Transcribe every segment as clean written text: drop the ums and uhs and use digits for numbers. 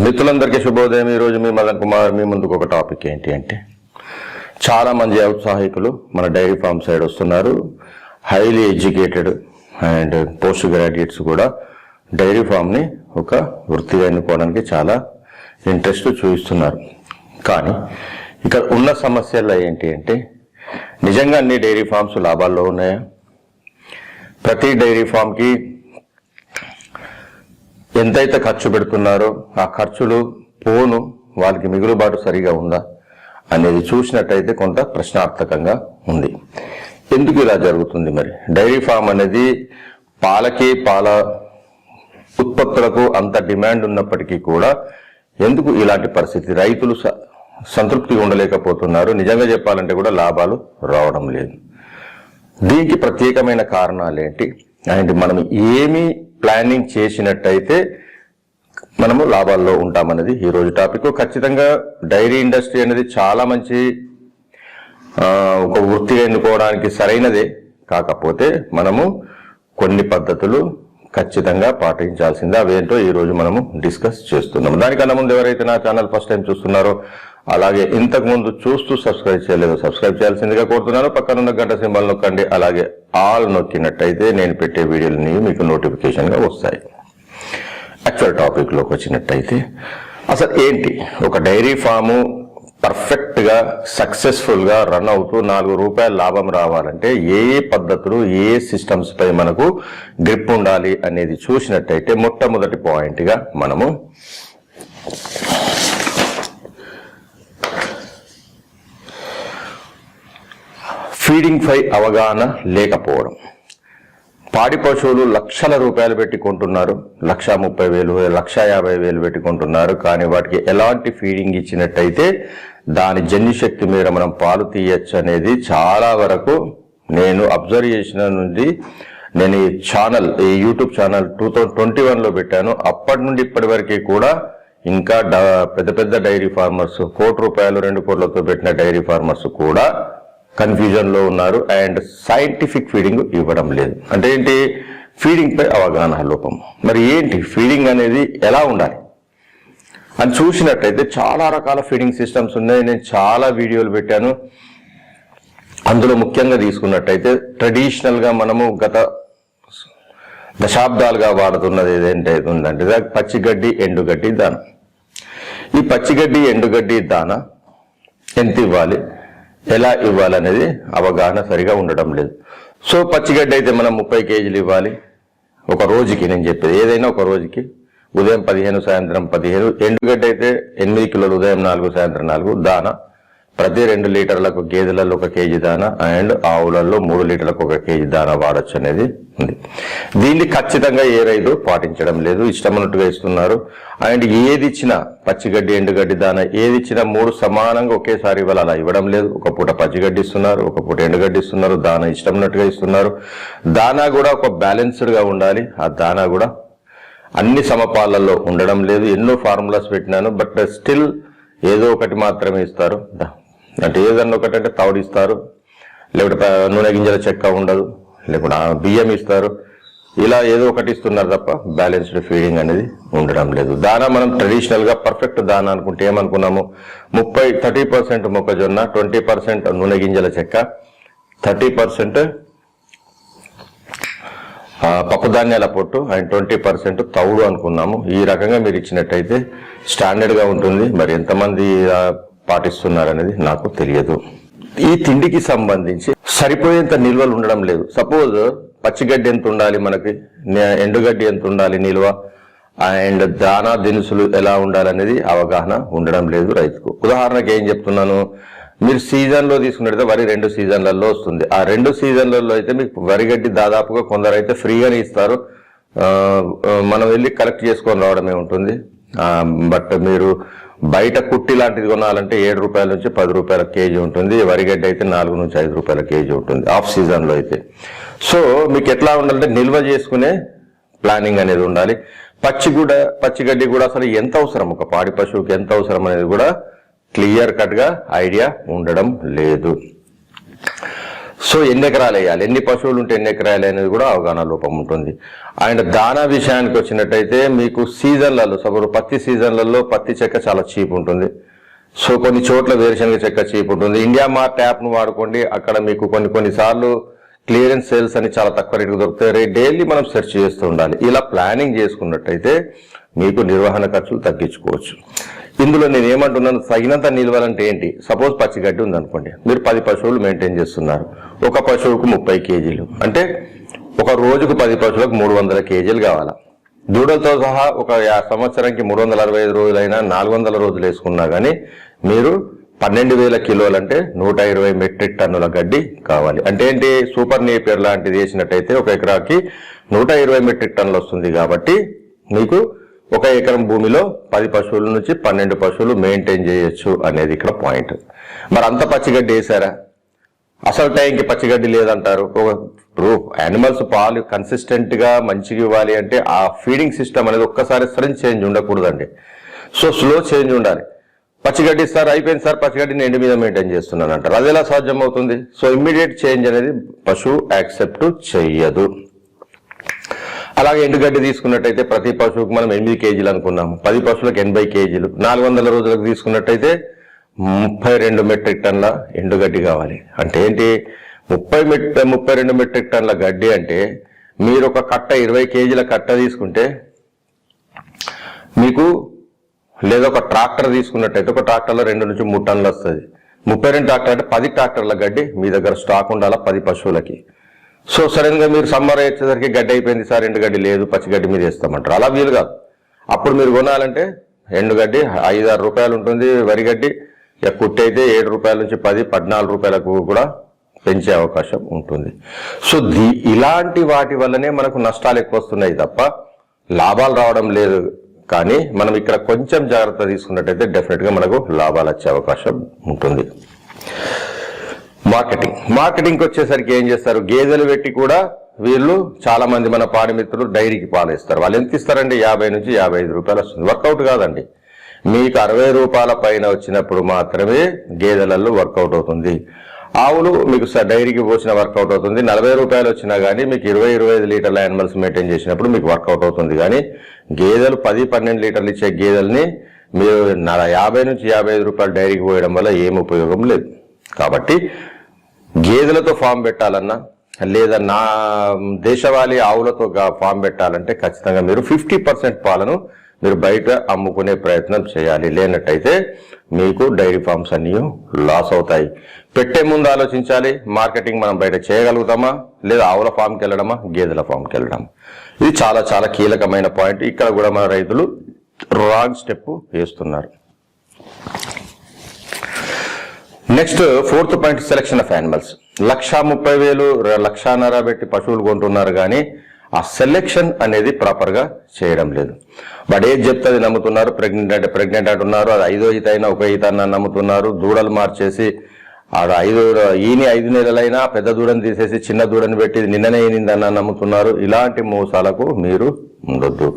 మిత్రులందరికీ శుభోదయం. ఈరోజు మీ మదన్ కుమార్ మీ ముందుకు ఒక టాపిక్ ఏంటి అంటే, చాలా మంది ఔత్సాహికులు మన డైరీ ఫార్మ్ సైడ్ వస్తున్నారు. Highly educated and post graduates కూడా డైరీ ఫామ్ని ఒక వృత్తిగా ఎన్నుకోవడానికి చాలా ఇంట్రెస్ట్ చూపిస్తున్నారు. కానీ ఇక్కడ ఉన్న సమస్యలు ఏంటి అంటే, నిజంగా అన్ని డైరీ ఫార్మ్స్ లాభాల్లో ఉన్నాయా? ప్రతి డైరీ ఫామ్కి ఎంతైతే ఖర్చు పెడుతున్నారో ఆ ఖర్చులు పోను వాళ్ళకి మిగులుబాటు సరిగా ఉందా అనేది చూసినట్టయితే కొంత ప్రశ్నార్థకంగా ఉంది. ఎందుకు ఇలా జరుగుతుంది? మరి డైరీ ఫామ్ అనేది పాలకి పాల ఉత్పత్తులకు అంత డిమాండ్ ఉన్నప్పటికీ కూడా ఎందుకు ఇలాంటి పరిస్థితి? రైతులు సంతృప్తిగా ఉండలేకపోతున్నారు. నిజంగా చెప్పాలంటే కూడా లాభాలు రావడం లేదు. దీనికి ప్రత్యేకమైన కారణాలు ఏంటి అండ్ మనం ఏమి ప్లానింగ్ చేసినట్టయితే మనము లాభాల్లో ఉంటామనేది ఈరోజు టాపిక్. ఖచ్చితంగా డైరీ ఇండస్ట్రీ అనేది చాలా మంచి ఒక వృత్తిగా ఎన్నుకోవడానికి సరైనదే. కాకపోతే మనము కొన్ని పద్ధతులు ఖచ్చితంగా పాటించాల్సిందే. అవేంటో ఈరోజు మనము డిస్కస్ చేస్తున్నాము. దానికన్నా ముందు ఎవరైతే నా ఛానల్ ఫస్ట్ టైం చూస్తున్నారో, అలాగే ఇంతకు ముందు చూస్తూ సబ్స్క్రైబ్ చేయలేదో సబ్స్క్రైబ్ చేయాల్సిందిగా కోరుతున్నాను. పక్కనున్న గంట సింబల్ నొక్కండి. అలాగే ఆల్ నొక్కినట్టయితే నేను పెట్టే వీడియోలు మీకు నోటిఫికేషన్గా వస్తాయి. యాక్చువల్ టాపిక్లోకి వచ్చినట్టయితే, అసలు ఏంటి ఒక డైరీ ఫాము పర్ఫెక్ట్గా సక్సెస్ఫుల్గా రన్ అవుతూ ₹4 లాభం రావాలంటే ఏ పద్ధతులు ఏ సిస్టమ్స్ పై మనకు గ్రిప్ ఉండాలి అనేది చూసినట్టయితే, మొట్టమొదటి పాయింట్గా మనము ఫీడింగ్ పై అవగాహన లేకపోవడం. పాడి పశువులు లక్షల రూపాయలు పెట్టి కొంటున్నారు, ₹1,30,000, ₹1,50,000 పెట్టి కొంటున్నారు. కానీ వాటికి ఎలాంటి ఫీడింగ్ ఇచ్చినట్టయితే దాని జన్యుశక్తి మీద మనం పాలు తీయచ్చు అనేది చాలా వరకు నేను అబ్జర్వ్ చేసిన నుండి. నేను ఈ యూట్యూబ్ ఛానల్ 2021లో పెట్టాను. అప్పటి నుండి ఇప్పటి వరకు కూడా ఇంకా పెద్ద పెద్ద డైరీ ఫార్మర్స్, ₹1,00,00,000, ₹2,00,00,000 పెట్టిన డైరీ ఫార్మర్స్ కూడా కన్ఫ్యూజన్లో ఉన్నారు. అండ్ సైంటిఫిక్ ఫీడింగ్ ఇవ్వడం లేదు. అంటే ఏంటి? ఫీడింగ్ పై అవగాహన లోపం. మరి ఏంటి ఫీడింగ్ అనేది ఎలా ఉండాలి అని చూసినట్టయితే చాలా రకాల ఫీడింగ్ సిస్టమ్స్ ఉన్నాయి. నేను చాలా వీడియోలు పెట్టాను. అందులో ముఖ్యంగా తీసుకున్నట్టయితే ట్రెడిషనల్గా మనము గత దశాబ్దాలుగా వాడుతున్నది ఏదంటే ఉందంటే పచ్చిగడ్డి, ఎండుగడ్డి దాన. ఈ పచ్చిగడ్డి, ఎండుగడ్డి దాన ఎంత ఇవ్వాలి, ఎలా ఇవ్వాలనేది అవగాహన సరిగా ఉండడం లేదు. సో పచ్చిగడ్డి అయితే మనం 30 కేజీలు ఇవ్వాలి ఒక రోజుకి. నేను చెప్పేది ఏదైనా ఒక రోజుకి, ఉదయం 15, సాయంత్రం 15. ఎండుగడ్డి అయితే 8 కిలోలు, ఉదయం 4, సాయంత్రం 4 దాన. ప్రతి 2 లీటర్లకు గేదెలలో 1 కేజీ దాన అండ్ ఆవులలో 3 లీటర్లకు 1 కేజీ దాన వాడచ్చు అనేది ఉంది. దీన్ని ఖచ్చితంగా ఏ రైతు పాటించడం లేదు, ఇష్టమన్నట్టుగా ఇస్తున్నారు. అండ్ ఏది ఇచ్చినా పచ్చిగడ్డి, ఎండుగడ్డి దాన ఏది ఇచ్చినా 3 సమానంగా ఒకేసారి ఇవ్వాలి, అలా ఇవ్వడం లేదు. ఒక పూట పచ్చిగడ్డి ఇస్తున్నారు, ఒక పూట ఎండుగడ్డి ఇస్తున్నారు. దాన ఇష్టమన్నట్టుగా ఇస్తున్నారు. దానా కూడా ఒక బ్యాలెన్స్డ్గా ఉండాలి. ఆ దానా కూడా అన్ని సమపాలల్లో ఉండడం లేదు. ఎన్నో ఫార్ములాస్ పెట్టినాను, బట్ స్టిల్ ఏదో ఒకటి మాత్రమే ఇస్తారు. అంటే ఏదన్నా ఒకటి అంటే తౌడు ఇస్తారు, లేకపోతే నూనె గింజల చెక్క ఉండదు, లేకపోతే బియ్యం ఇస్తారు. ఇలా ఏదో ఒకటి ఇస్తున్నారు తప్ప బ్యాలెన్స్డ్ ఫీడింగ్ అనేది ఉండడం లేదు. దానా మనం ట్రెడిషనల్గా పర్ఫెక్ట్ దానా అనుకుంటే ఏమనుకున్నాము? 30% మొక్కజొన్న, 20% నూనె గింజల చెక్క, 30% పప్పు ధాన్యాల పొట్టు అండ్ 20% తౌడు అనుకున్నాము. ఈ రకంగా మీరు ఇచ్చినట్టయితే స్టాండర్డ్గా ఉంటుంది. మరి ఎంతమంది పాటిస్తున్నారనేది నాకు తెలియదు. ఈ తిండికి సంబంధించి సరిపోయేంత నిల్వలు ఉండడం లేదు. సపోజ్ పచ్చిగడ్డి ఎంత ఉండాలి మనకి, ఎండుగడ్డి ఎంత ఉండాలి నిల్వ, అండ్ దానా దినుసులు ఎలా ఉండాలనేది అవగాహన ఉండడం లేదు రైతుకు. ఉదాహరణకి ఏం చెప్తున్నాను, మీరు సీజన్లో తీసుకున్నట్టయితే వరి 2 సీజన్లలో వస్తుంది. ఆ 2 సీజన్లలో అయితే మీకు వరిగడ్డి దాదాపుగా కొందరైతే ఫ్రీగానే ఇస్తారు. మనం వెళ్ళి కలెక్ట్ చేసుకొని రావడమే ఉంటుంది. బట్ మీరు బయట కుట్టి లాంటిది కొనాలంటే ₹7 నుంచి ₹10 కేజీ ఉంటుంది. వరిగడ్డి అయితే ₹4 నుంచి ₹5 కేజీ ఉంటుంది ఆఫ్ సీజన్లో అయితే. సో మీకు ఎట్లా ఉండాలంటే నిల్వ చేసుకునే ప్లానింగ్ అనేది ఉండాలి. పచ్చిగడ్డి కూడా అసలు ఎంత అవసరం, ఒక పాడి పశువుకి ఎంత అవసరం అనేది కూడా క్లియర్ కట్గా ఐడియా ఉండడం లేదు. సో ఎన్ని ఎకరాలు వేయాలి, ఎన్ని పశువులు ఉంటే ఎన్ని ఎకరాలు అనేది కూడా అవగాహన లోపం ఉంటుంది. అండ్ దానా విషయానికి వచ్చినట్టయితే మీకు సీజన్లలో సపోజ్ పత్తి సీజన్లలో పత్తి చెక్క చాలా చీప్ ఉంటుంది. సో కొన్ని చోట్ల వేరుశనగ చెక్క చీప్ ఉంటుంది. ఇండియా మార్ట్ యాప్ను వాడుకోండి, అక్కడ మీకు కొన్నిసార్లు క్లియరెన్స్ సేల్స్ అని చాలా తక్కువ రేటుకు దొరుకుతాయి. డైలీ మనం సెర్చ్ చేస్తూ ఉండాలి. ఇలా ప్లానింగ్ చేసుకున్నట్టయితే మీకు నిర్వహణ ఖర్చులు తగ్గించుకోవచ్చు. ఇందులో నేను ఏమంటున్నాను, తగినంత నిల్వలంటే ఏంటి? సపోజ్ పచ్చిగడ్డి ఉందనుకోండి, మీరు 10 పశువులు మెయింటైన్ చేస్తున్నారు, ఒక పశువుకు 30 కేజీలు అంటే ఒక రోజుకు 10 పశువులకు 300 కేజీలు కావాలా. దూడలతో సహా ఒక సంవత్సరానికి 365 రోజులైనా 400 రోజులు వేసుకున్నా కానీ మీరు 12,000 కిలోలు అంటే 120 మెట్రిక్ టన్నుల గడ్డి కావాలి. అంటే ఏంటి, సూపర్ నేపియర్ లాంటిది వేసినట్టయితే ఒక ఎకరాకి 120 మెట్రిక్ టన్నులు వస్తుంది. కాబట్టి మీకు ఒక ఎకరం భూమిలో 10 పశువుల నుంచి 12 పశువులు మెయింటైన్ చేయొచ్చు అనేది ఇక్కడ పాయింట్. మరి అంత పచ్చిగడ్డి వేసారా? అసలు టైంకి పచ్చిగడ్డి లేదంటారు. ఇప్పుడు యానిమల్స్ పాలు కన్సిస్టెంట్ గా మంచిగా ఇవ్వాలి అంటే ఆ ఫీడింగ్ సిస్టమ్ అనేది ఒక్కసారి సడన్ చేంజ్ ఉండకూడదండి. సో స్లో చేంజ్ ఉండాలి. పచ్చిగడ్డి ఇస్తారు, అయిపోయింది సార్ పచ్చిగడ్డిని ఎండు మీద మెయింటైన్ చేస్తున్నాను అంటారు. అది ఎలా సాధ్యం అవుతుంది? సో ఇమ్మీడియట్ చేంజ్ అనేది పశువు యాక్సెప్ట్ చెయ్యదు. అలాగే ఎండుగడ్డి తీసుకున్నట్టయితే ప్రతి పశువుకు మనం 8 కేజీలు అనుకున్నాము, 10 పశువులకు 80 కేజీలు, 400 రోజులకు తీసుకున్నట్టయితే 32 మెట్రిక్ టన్ల ఎండుగడ్డి కావాలి. అంటే ఏంటి, 32 మెట్రిక్ టన్ల గడ్డి అంటే మీరు ఒక కట్ట 20 కేజీల కట్ట తీసుకుంటే మీకు, లేదా ఒక ట్రాక్టర్ తీసుకున్నట్టయితే ఒక ట్రాక్టర్లో 2 నుంచి 3 టన్నులు వస్తుంది. 32 ట్రాక్టర్ అంటే 10 ట్రాక్టర్ల గడ్డి మీ దగ్గర స్టాక్ ఉండాలా 10 పశువులకి. సో సడన్ గా మీరు సమ్మర్ వచ్చేసరికి గడ్డి అయిపోయింది సార్, ఎండుగడ్డి లేదు, పచ్చిగడ్డి మీద వేస్తామంటారు. అలా వీలు కాదు. అప్పుడు మీరు కొనాలంటే ఎండుగడ్డి 5-6 రూపాయలు ఉంటుంది, వరిగడ్డి కుట్టి అయితే 7 రూపాయల నుంచి 10-14 రూపాయలకు కూడా పెంచే అవకాశం ఉంటుంది. సో ఇలాంటి వాటి వల్లనే మనకు నష్టాలు ఎక్కువ వస్తున్నాయి తప్ప లాభాలు రావడం లేదు. కానీ మనం ఇక్కడ కొంచెం జాగ్రత్త తీసుకున్నట్టయితే డెఫినెట్ గా మనకు లాభాలు వచ్చే అవకాశం ఉంటుంది. మార్కెటింగ్ వచ్చేసరికి ఏం చేస్తారు, గేదెలు పెట్టి కూడా వీళ్ళు చాలా మంది మన పాడి మిత్రులు డైరీకి పాలు ఇస్తారు. వాళ్ళు ఎంత ఇస్తారండి, 50 నుంచి 55 రూపాయలు వస్తుంది. వర్కౌట్ కాదండి. మీకు 60 రూపాయల పైన వచ్చినప్పుడు మాత్రమే గేదెలలో వర్కౌట్ అవుతుంది. ఆవులు మీకు డైరీకి పోసిన వర్కౌట్ అవుతుంది. 40 రూపాయలు వచ్చినా కానీ మీకు 20-25 లీటర్ల యానిమల్స్ మెయింటైన్ చేసినప్పుడు మీకు వర్కౌట్ అవుతుంది. కానీ గేదెలు 10-12 లీటర్లు ఇచ్చే గేదెల్ని మీరు 50 నుంచి 55 రూపాయలు డైరీకి పోయడం వల్ల ఏం ఉపయోగం లేదు. కాబట్టి గేదెలతో ఫామ్ పెట్టాలన్నా లేదా నా దేశవాళీ ఆవులతో ఫామ్ పెట్టాలంటే ఖచ్చితంగా మీరు 50% పాలను మీరు బయట అమ్ముకునే ప్రయత్నం చేయాలి. లేనట్టయితే మీకు డైరీ ఫార్మ్స్ అన్ని లాస్ అవుతాయి. పెట్టే ముందు ఆలోచించాలి, మార్కెటింగ్ మనం బయట చేయగలుగుతామా, లేదా ఆవుల ఫామ్కి వెళ్ళడమా, గేదెల ఫామ్కి వెళ్ళడమా. ఇది చాలా చాలా కీలకమైన పాయింట్. ఇక్కడ కూడా మన రైతులు రాంగ్ స్టెప్ వేస్తున్నారు. Next 4th point, selection of animals. 1,30,000 1,50,000 పెట్టి పశువులు కొంటున్నారు కానీ ఆ సెలెక్షన్ అనేది ప్రాపర్ గా చేయడం లేదు. వాడు ఏది చెప్తుంది నమ్ముతున్నారు. ప్రెగ్నెంట్ అంటున్నారు, అది 5వ ఈత అయినా 1 ఈత అన్న నమ్ముతున్నారు. దూడలు మార్చేసి ఆడ 5 నెలలైనా పెద్ద దూడని తీసేసి చిన్న దూడని పెట్టి నిన్ననే ఈనిందన్న నమ్ముతున్నారు. ఇలాంటి మోసాలకు మీరు ఉండొద్దు.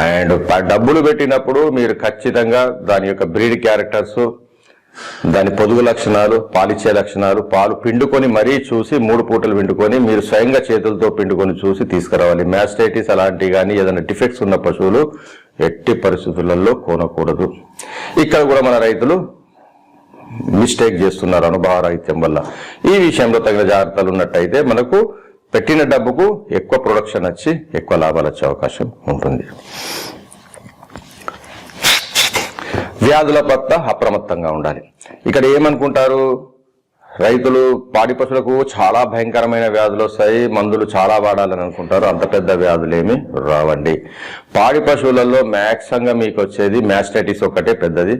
అండ్ డబ్బులు పెట్టినప్పుడు మీరు ఖచ్చితంగా దాని యొక్క బ్రీడ్ క్యారెక్టర్స్, దాని పొదుగు లక్షణాలు, పాలిచ్చే లక్షణాలు, పాలు పిండుకొని మరీ చూసి 3 పూటలు పిండుకొని మీరు స్వయంగా చేతులతో పిండుకొని చూసి తీసుకురావాలి. మ్యాస్టైటిస్ అలాంటివి కానీ ఏదైనా డిఫెక్ట్స్ ఉన్న పశువులు ఎట్టి పరిస్థితులలో కొనకూడదు. ఇక్కడ కూడా మన రైతులు మిస్టేక్ చేస్తున్నారు అనుభవ రాహిత్యం వల్ల. ఈ విషయంలో తగిన జాగ్రత్తలు ఉన్నట్టయితే మనకు పెట్టిన డబ్బుకు ఎక్కువ ప్రొడక్షన్ వచ్చి ఎక్కువ లాభాలు వచ్చే అవకాశం ఉంటుంది. వ్యాధుల పట్ల అప్రమత్తంగా ఉండాలి. ఇక్కడ ఏమనుకుంటారు రైతులు, పాడి పశువులకు చాలా భయంకరమైన వ్యాధులు వస్తాయి, మందులు చాలా వాడాలని అనుకుంటారు. అంత పెద్ద వ్యాధులు ఏమి రావండి. పాడి పశువులలో మ్యాక్సిమంగా మీకు వచ్చేది మ్యాస్టైటిస్ ఒకటే పెద్దది.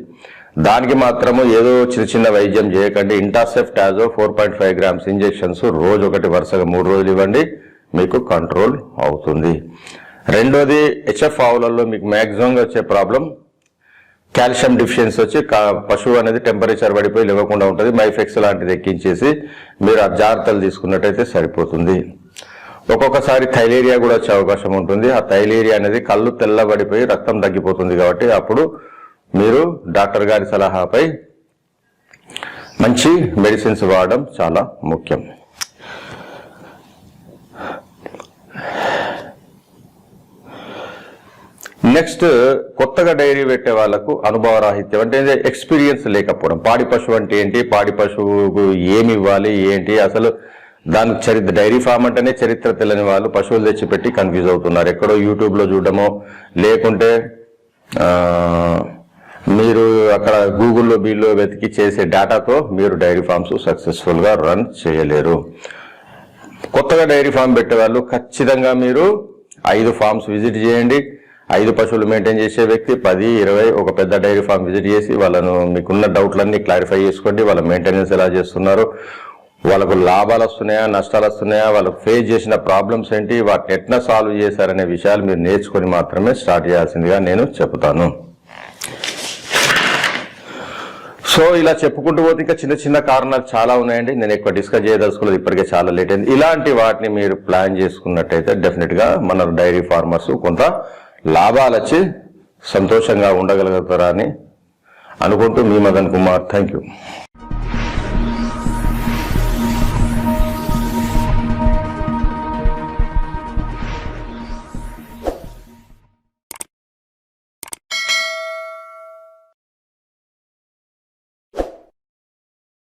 దానికి మాత్రము ఏదో చిన్న వైద్యం చేయకండి. ఇంటాసెఫ్ టాజో 4.5 grams ఇంజెక్షన్స్ రోజు ఒకటి వరుసగా 3 రోజులు ఇవ్వండి, మీకు కంట్రోల్ అవుతుంది. రెండోది హెచ్ఎఫ్ ఆవులలో మీకు మ్యాక్సిమంగా వచ్చే ప్రాబ్లం కాల్షియం డిఫిషియన్సీ వచ్చి పశువు అనేది టెంపరేచర్ పడిపోయి లేవకుండా ఉంటుంది. మైఫెక్స్ లాంటిది ఎక్కించేసి మీరు ఆ జాగ్రత్తలు తీసుకున్నట్టయితే సరిపోతుంది. ఒక్కొక్కసారి థైలేరియా కూడా వచ్చే అవకాశం ఉంటుంది. ఆ థైలేరియా అనేది కళ్ళు తెల్లబడిపోయి రక్తం తగ్గిపోతుంది. కాబట్టి అప్పుడు మీరు డాక్టర్ గారి సలహాపై మంచి మెడిసిన్స్ వాడడం చాలా ముఖ్యం. నెక్స్ట్, కొత్తగా డైరీ పెట్టే వాళ్ళకు అనుభవ రాహిత్యం అంటే ఎక్స్పీరియన్స్ లేకపోవడం. పాడి పశువు అంటే ఏంటి, పాడి పశువుకు ఏమి ఇవ్వాలి ఏంటి, అసలు దానికి చరిత్ర, డైరీ ఫామ్ అంటేనే చరిత్ర తెలియని వాళ్ళు పశువులు తెచ్చిపెట్టి కన్ఫ్యూజ్ అవుతున్నారు. ఎక్కడో యూట్యూబ్లో చూడడమో లేకుంటే మీరు అక్కడ గూగుల్లో బిల్లో వెతికి చేసే డేటాతో మీరు డైరీ ఫామ్స్ సక్సెస్ఫుల్గా రన్ చేయలేరు. కొత్తగా డైరీ ఫామ్ పెట్టే వాళ్ళు ఖచ్చితంగా మీరు 5 ఫామ్స్ విజిట్ చేయండి. 5 పశువులు మెయింటైన్ చేసే వ్యక్తి 10, 20 ఒక పెద్ద డైరీ ఫామ్ విజిట్ చేసి వాళ్ళను మీకున్న డౌట్లన్నీ క్లారిఫై చేసుకోండి. వాళ్ళ మెయింటెనెన్స్ ఎలా చేస్తున్నారు, వాళ్ళకు లాభాలు వస్తున్నాయా, నష్టాలు వస్తున్నాయా, వాళ్ళకు ఫేస్ చేసిన ప్రాబ్లమ్స్ ఏంటి, వాటిని ఎట్లా సాల్వ్ చేశారనే విషయాలు మీరు నేర్చుకొని మాత్రమే స్టార్ట్ చేయాల్సిందిగా నేను చెప్తాను. సో ఇలా చెప్పుకుంటూ పోతే ఇంకా చిన్న చిన్న కారణాలు చాలా ఉన్నాయండి. నేను ఎక్కువ డిస్కస్ చేయదలుచుకోలేదు, ఇప్పటికే చాలా లేట్ అయింది. ఇలాంటి వాటిని మీరు ప్లాన్ చేసుకున్నట్టయితే డెఫినెట్ గా మన డైరీ ఫార్మర్స్ కొంత లాభాలు వచ్చి సంతోషంగా ఉండగలుగుతారని అనుకుంటూ మీ మదన్ కుమార్. Thank you.